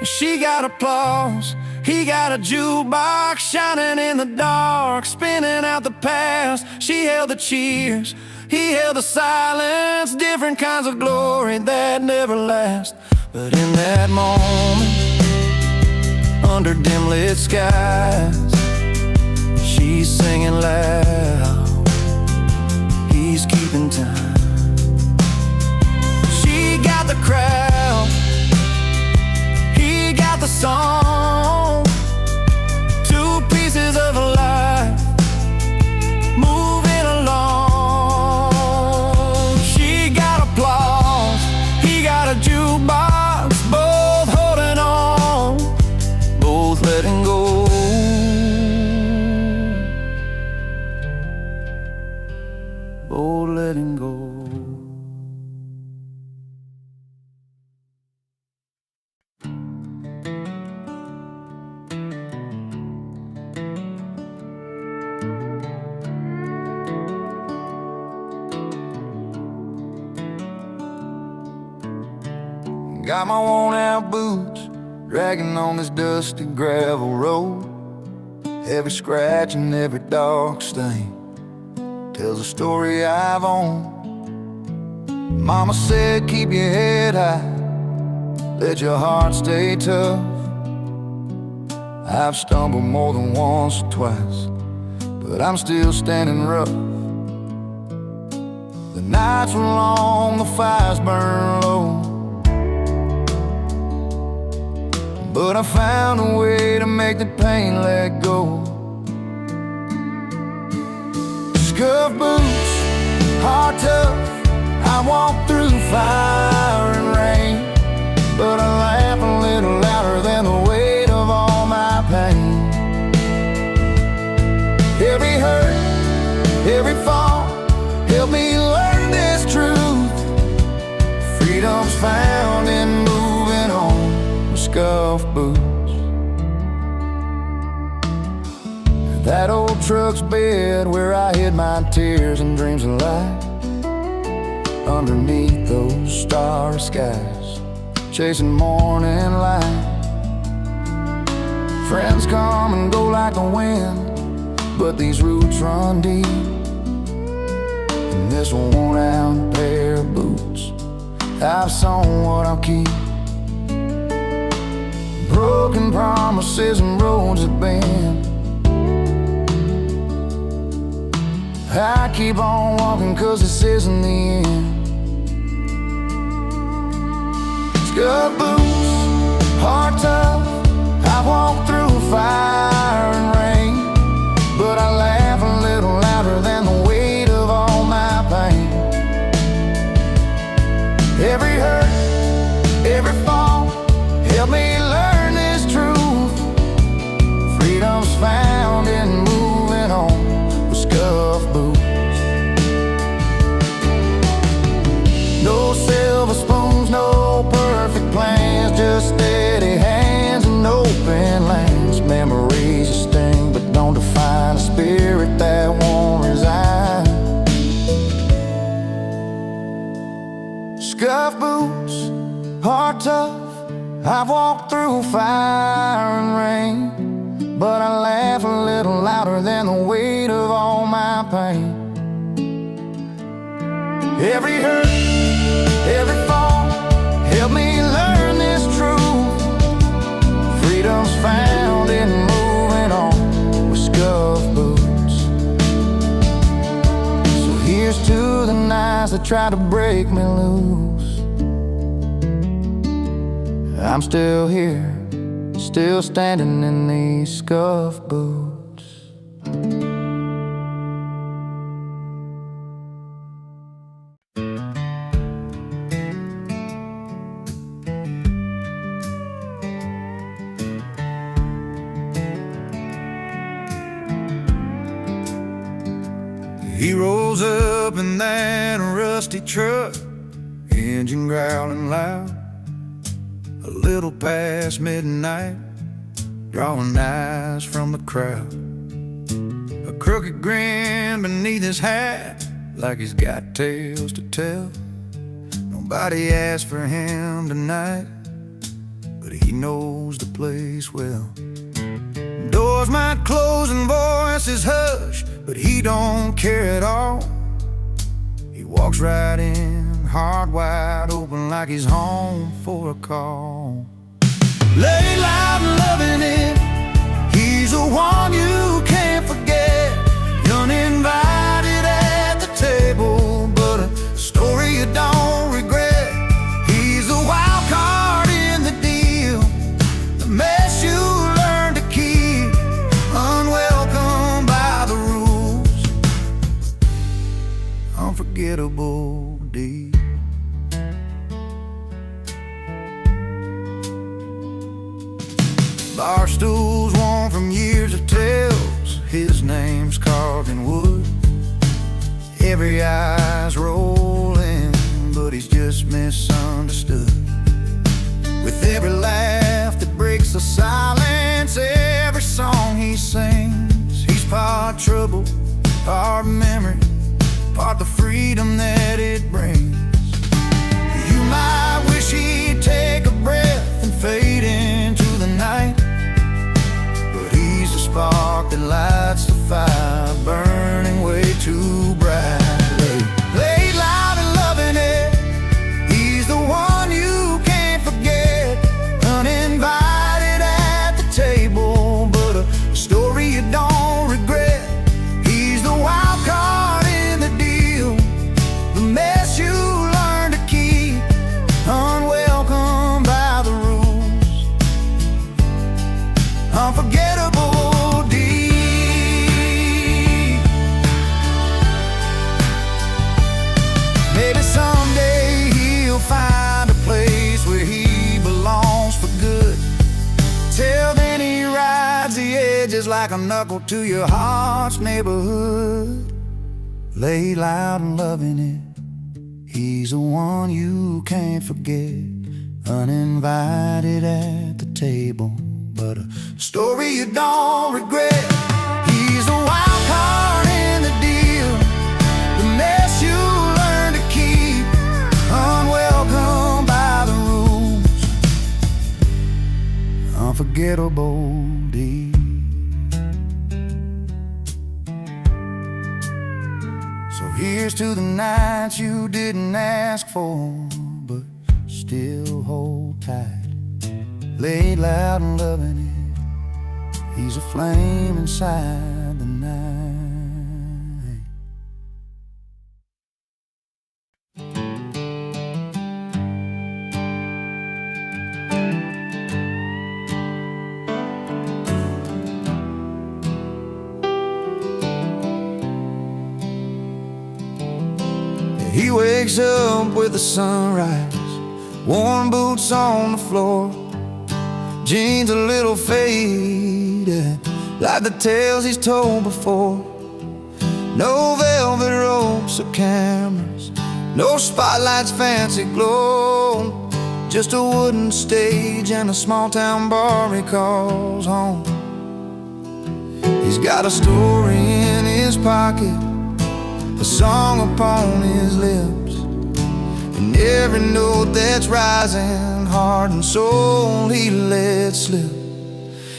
B: She got applause, he got a jukebox shining in the dark, spinning out the past. She held the cheers, he held the silence, different kinds of glory that never last. But in that moment, under dim lit skies, she's singing loud, he's keeping time. She got the crowd, he got the song, two pieces of a life moving along. She got applause, he got a jukebox, both holding on, both letting go. Got my worn-out boots dragging on this dusty gravel road. Every scratch and every dark stain tells a story I've owned. Mama said keep your head high, let your heart stay tough. I've stumbled more than once or twice, but I'm still standing rough. The nights were long, the fires burn low, but I found a way to make the pain let go. Scuff boots, heart tough, I walk through fire and rain, but I laugh a little louder than the weight of all my pain. Every hurt, every fall, help me learn this truth. Freedom's found in moving on with scuff boots. That old truck's bed where I hid my tears and dreams of light, underneath those starry skies, chasing morning light. Friends come and go like the wind, but these roots run deep. And this worn-out pair of boots, I've sown what I'll keep. Broken promises and roads that bend, I keep on walking 'cause this isn't the end. Scuff boots, heart tough, I walk through fire and rain, but I laugh a little louder than the weight of all my pain. Every hurt, every fall, help me learn this truth. Freedom's found in moving on with scuff boots. No silver spoons, no perfect plans, just steady hands and open lands. Memories that sting but don't define a spirit that won't resign. Scuff boots, heart tough, I've walked through fire and rain, but I laugh a little louder than the weight of all my pain. Every hurt, every fall, help me learn this truth. Freedom's found in moving on with scuff boots. So here's to the nights that try to break me loose. I'm still here, still standing in these scuff boots. He rolls up in that rusty truck, engine growling loud, a little past midnight, drawing eyes from the crowd. A crooked grin beneath his hat, like he's got tales to tell. Nobody asked for him tonight, but he knows the place well. Doors might close and voices hush, but he don't care at all. He walks right in, heart wide open, like he's home for a call. Late loud and loving it, he's the one you can't forget. Uninvited at the table, but a story you don't regret. He's the wild card in the deal, the mess you learn to keep, unwelcome by the rules, unforgettable deed. Bar stools worn from years of tales, his name's carved in wood. Every eye's rolling, but he's just misunderstood. With every laugh that breaks the silence, every song he sings, he's part trouble, part memory, part the freedom that it brings. You might wish he'd take that lights the fire, burning way too brightly. Lay loud and loving it, he's the one you can't forget. Uninvited at the table, but a story you don't regret. He's the wild card in the deal, the mess you learn to keep, unwelcome by the rules, unforgettable deep. Maybe someday he'll find a place where he belongs for good. Till then he rides the edges like a knuckle to your heart's neighborhood. Lay loud and loving it, he's the one you can't forget. Uninvited at the table, but a story you don't regret. He's the wild card in the deal, the mess you learn to keep, unwelcome by the rules, unforgettable deep. So here's to the nights you didn't ask for, but still hold tight. Lay loud and loving it, he's a flame inside the night. He wakes up with the sunrise, warm boots on the floor, jeans a little faded, like the tales he's told before. No velvet ropes or cameras, no spotlights, fancy glow, just a wooden stage and a small town bar he calls home. He's got a story in his pocket, a song upon his lips, and every note that's rising, heart and soul, he lets slip.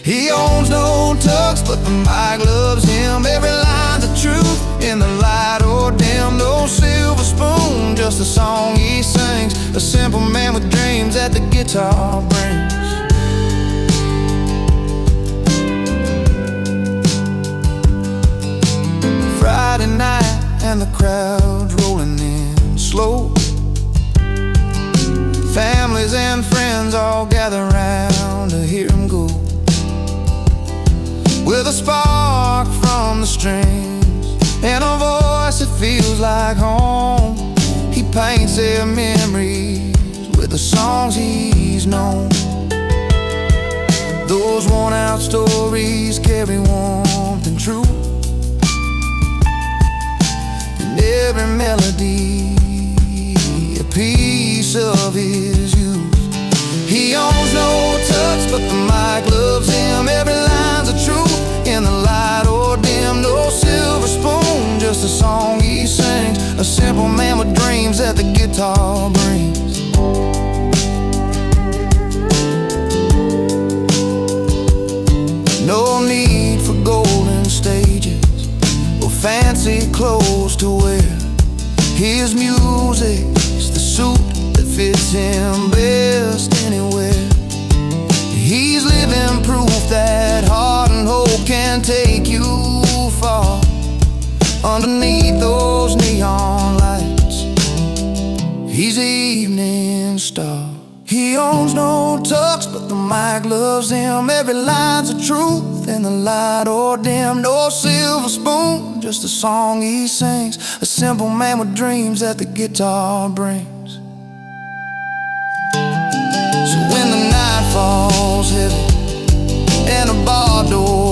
B: He owns no tux, but the mic loves him. Every line's a truth in the light or dim. No silver spoon, just a song he sings. A simple man with dreams that the guitar brings. Friday night and the crowd's rolling in slow. Families and friends all gather round to hear him go. With a spark from the strings and a voice that feels like home, he paints their memories with the songs he's known. Those worn-out stories carry warmth and truth, and every melody a piece of his youth. He owns no touch, but the mic loves him. Every line's a truth in the light or dim. No silver spoon, just a song he sings. A simple man with dreams that the guitar brings. No need for golden stages or fancy clothes to wear. His music's the suit that fits him best anywhere. He's living proof that heart and hope can take you far. Underneath those neon lights, he's the evening star. He owns no tux, but the mic loves him. Every line's a truth in the light or dim. No silver spoon, just a song he sings. A simple man with dreams that the guitar brings. So when the night falls heavy and the bar door